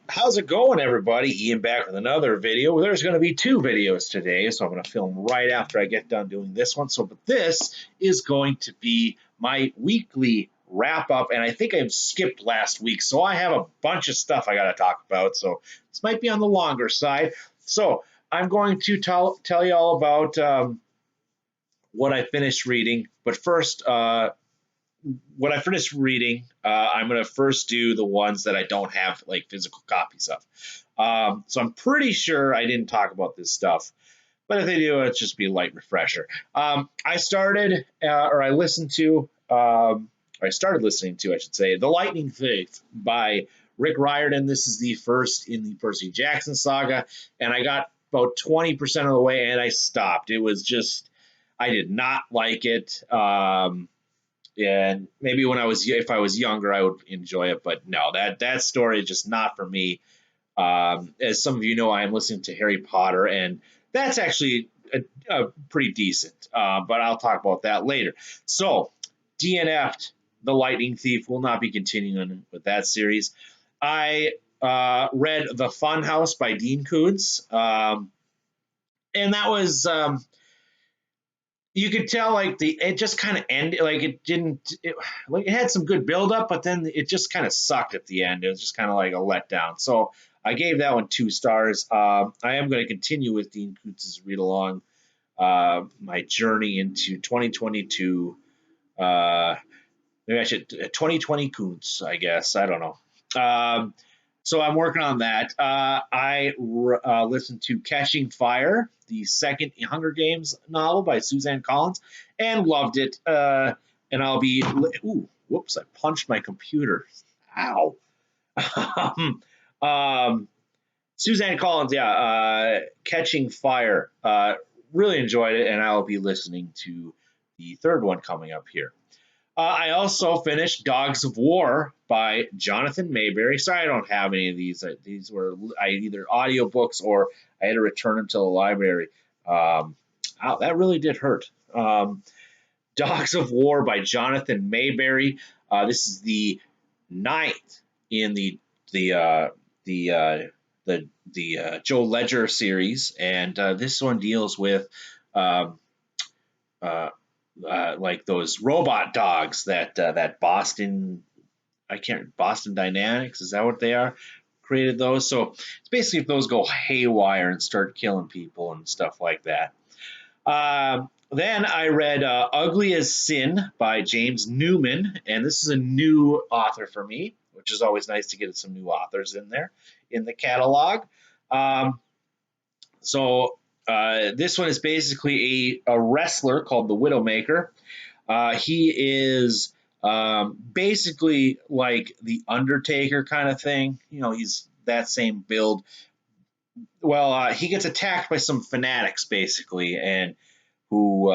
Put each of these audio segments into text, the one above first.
How's it going, everybody? Ian back with another video. There's going to be two videos today, so I'm going to film right after I get done doing this one. But this is going to be my weekly wrap up, and I think I skipped last week, so I have a bunch of stuff I got to talk about. So this might be on the longer side. So I'm going to tell you all about what I finished reading. But first, when I finish reading, I'm going to first do the ones that I don't have like physical copies of. So I'm pretty sure I didn't talk about this stuff, but if they do, it'll just be a light refresher. I started, or I listened to, or I started listening to, I should say, The Lightning Thief by Rick Riordan. This is the first in the Percy Jackson saga, and I got about 20% of the way and I stopped. It was just, I did not like it. And maybe if I was younger, I would enjoy it, but no, that story is just not for me. As some of you know, I am listening to Harry Potter, and that's actually a pretty decent. But I'll talk about that later. So, DNF'd, The Lightning Thief will not be continuing with that series. I read The Fun House by Dean Koontz, and that was. You could tell like it just kind of ended, like it had some good build up, but then it just kind of sucked at the end. It was just kind of like a letdown. So I gave that one 2 stars. I am going to continue with Dean Koontz's read along, my journey into 2022. Maybe I should 2020 Koontz, I guess. I don't know. So I'm working on that. I listened to Catching Fire, the second Hunger Games novel by Suzanne Collins, and loved it. And I'll be, ooh, whoops, I punched my computer. Ow. Suzanne Collins, yeah, Catching Fire. Really enjoyed it, and I'll be listening to the third one coming up here. I also finished Dogs of War by Jonathan Mayberry. Sorry, I don't have any of these. These were either audiobooks or I had to return them to the library. That really did hurt. Dogs of War by Jonathan Mayberry. This is the ninth in the Joe Ledger series, and this one deals with um, like those robot dogs that Boston Dynamics, is that what they are? Created those. So it's basically if those go haywire and start killing people and stuff like that. Then I read Ugly as Sin by James Newman, and this is a new author for me, which is always nice to get some new authors in there in the catalog. Um, so this one is basically a wrestler called the Widowmaker. He is basically like the Undertaker kind of thing. You know, he's that same build. Well, he gets attacked by some fanatics basically, and who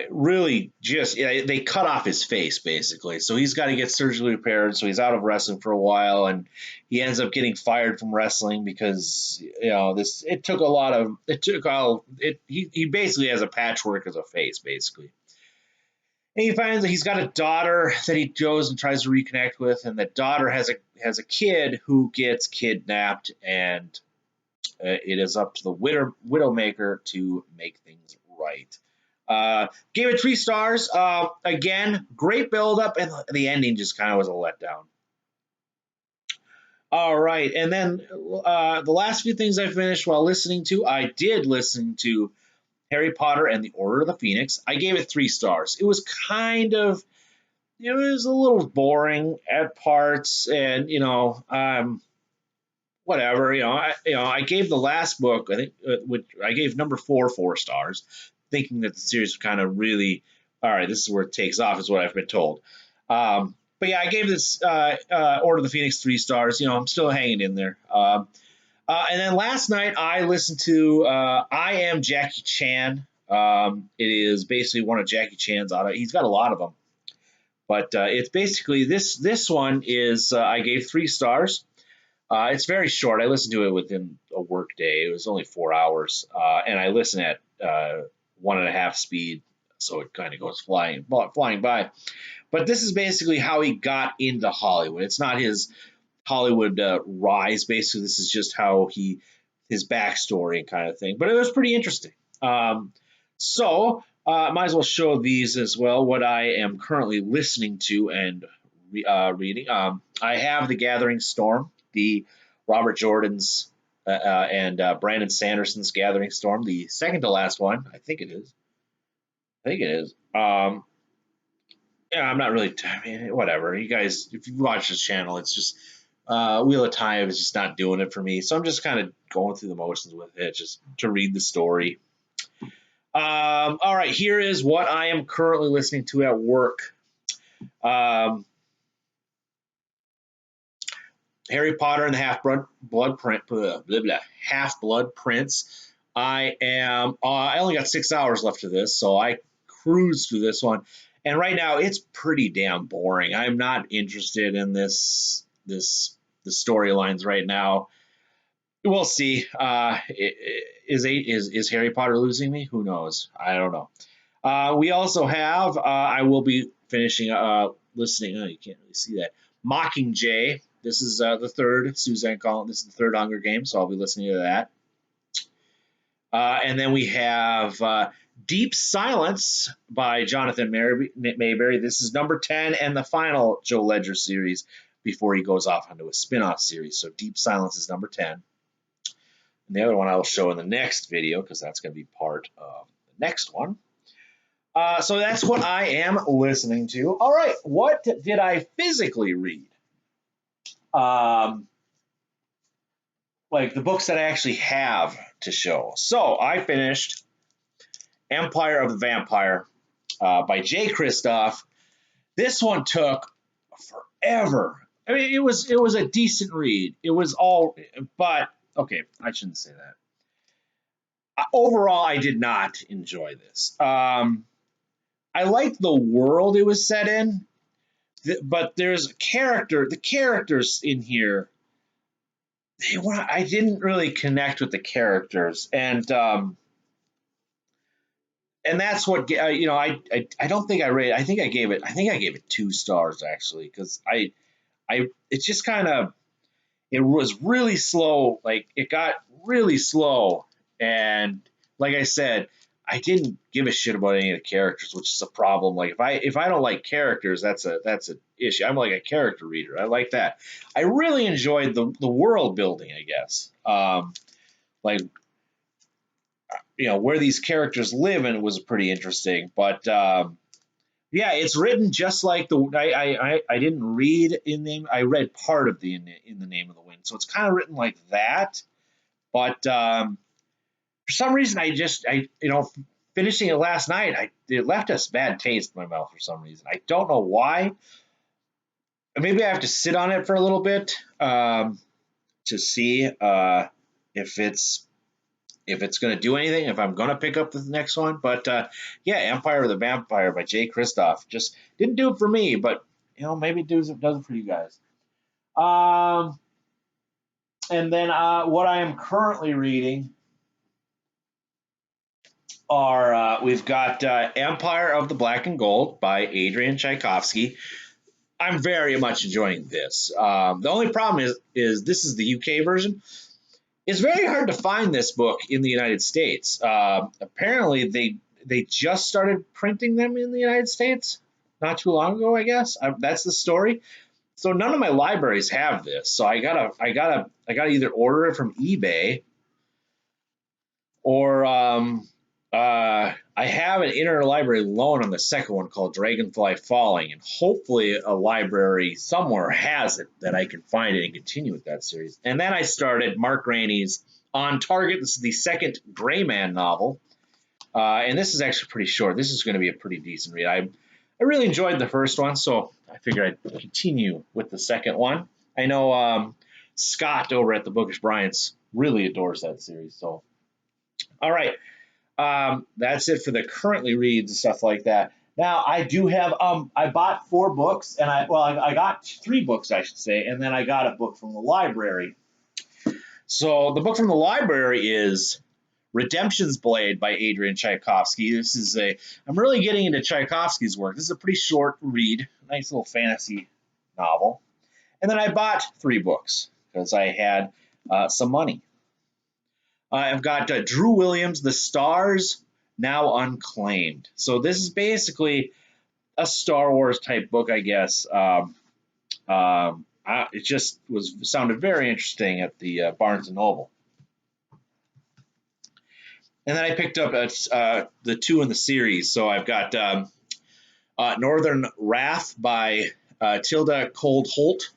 really just they cut off his face basically. So he's got to get surgically repaired. So he's out of wrestling for a while, and he ends up getting fired from wrestling because this it took a lot of it took all it. He basically has a patchwork as a face basically. And he finds that he's got a daughter that he goes and tries to reconnect with, and the daughter has a kid who gets kidnapped, and it is up to the Widowmaker to make things right. Gave it 3 stars. Again, great build up, and the ending just kind of was a letdown. All right, and then the last few things I finished while listening to, I did listen to Harry Potter and the Order of the Phoenix. I gave it 3 stars. It was it was a little boring at parts, and whatever. I gave the last book, I think, which I gave number 4 stars, thinking that the series was kind of really, all right, this is where it takes off, is what I've been told. But yeah, I gave this Order of the Phoenix 3 stars. I'm still hanging in there. And then last night I listened to I Am Jackie Chan. It is basically one of Jackie Chan's he's got a lot of them. But it's basically this one is I gave 3 stars. It's very short. I listened to it within a work day. It was only 4 hours, and I listen at 1.5 speed, so it kind of goes flying by. But this is basically how he got into Hollywood. It's not his Hollywood rise. Basically, this is just how his backstory and kind of thing. But it was pretty interesting. Might as well show these as well. What I am currently listening to and reading. I have The Gathering Storm, the Robert Jordan's and Brandon Sanderson's Gathering Storm, the second to last one. I think it is. Yeah, I'm not really. I mean, whatever. You guys, if you watch this channel, it's just Wheel of Time is just not doing it for me. So I'm just kind of going through the motions with it, just to read the story. All right, here is what I am currently listening to at work. Harry Potter and the Half-Blood Prince. I only got 6 hours left of this, so I cruised through this one. And right now, it's pretty damn boring. I'm not interested in the storylines right now. We'll see. Is Harry Potter losing me? Who knows? I don't know. We also have. I will be finishing listening. Oh, you can't really see that. Mockingjay. This is the third Suzanne Collins. This is the third Hunger Games, so I'll be listening to that. And then we have Deep Silence by Jonathan Mayberry. This is number 10 and the final Joe Ledger series before he goes off onto a spin-off series. So Deep Silence is number 10. And the other one I will show in the next video because that's going to be part of the next one. So that's what I am listening to. All right, what did I physically read? Like the books that I actually have to show. So I finished Empire of the Vampire by Jay Kristoff. This one took forever. I mean, it was a decent read. It was all, but okay, I shouldn't say that. Overall, I did not enjoy this. I liked the world it was set in, but there's a character. The characters in here, I didn't really connect with the characters, and that's what I don't think I rated. I think I gave it 2 stars actually because it's just kind of it was really slow. Like it got really slow, and like I said, I didn't give a shit about any of the characters, which is a problem. Like if I don't like characters, that's an issue. I'm like a character reader. I like that. I really enjoyed the world building, I guess. Like where these characters live, and it was pretty interesting. But yeah, it's written just like I didn't read in the I read part of in the Name of the Wind, so it's kind of written like that. But for some reason, finishing it last night, it left a bad taste in my mouth for some reason. I don't know why. Maybe I have to sit on it for a little bit to see if it's going to do anything, if I'm going to pick up the next one. But yeah, Empire of the Vampire by Jay Kristoff just didn't do it for me, but maybe it does it for you guys. And then what I am currently reading are we've got Empire of the Black and Gold by Adrian Tchaikovsky. I'm very much enjoying this. The only problem is this is the UK version. It's very hard to find this book in the United States. Apparently, they just started printing them in the United States not too long ago. I guess that's the story. So none of my libraries have this. So I gotta either order it from eBay or I have an interlibrary loan on the second one called Dragonfly Falling, and hopefully a library somewhere has it that I can find it and continue with that series. And then I started Mark Rainey's On Target. This is the second Gray Man novel, and this is actually pretty short. This is going to be a pretty decent read. I really enjoyed the first one, so I figured I'd continue with the second one. I know Scott over at the Bookish Bryants really adores that series. So, all right. That's it for the currently reads and stuff like that. Now I do have I bought 4 books and I got 3 books I should say, and then I got a book from the library. So the book from the library is Redemption's Blade by Adrian Tchaikovsky. I'm really getting into Tchaikovsky's work. This is a pretty short read, nice little fantasy novel. And then I bought 3 books because I had some money. I've got Drew Williams, The Stars Now Unclaimed. So this is basically a Star Wars type book, I guess. It just sounded very interesting at the Barnes and Noble. And then I picked up the 2 in the series. So I've got Northern Wrath by Tilda Cold Holt,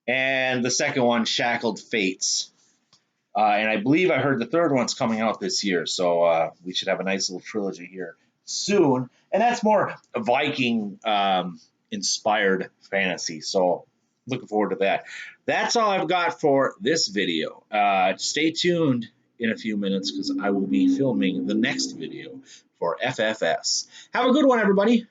and the second one, Shackled Fates. And I believe I heard the third one's coming out this year, so we should have a nice little trilogy here soon. And that's more Viking inspired fantasy, so looking forward to that. That's all I've got for this video. Stay tuned in a few minutes because I will be filming the next video for FFS. Have a good one, everybody.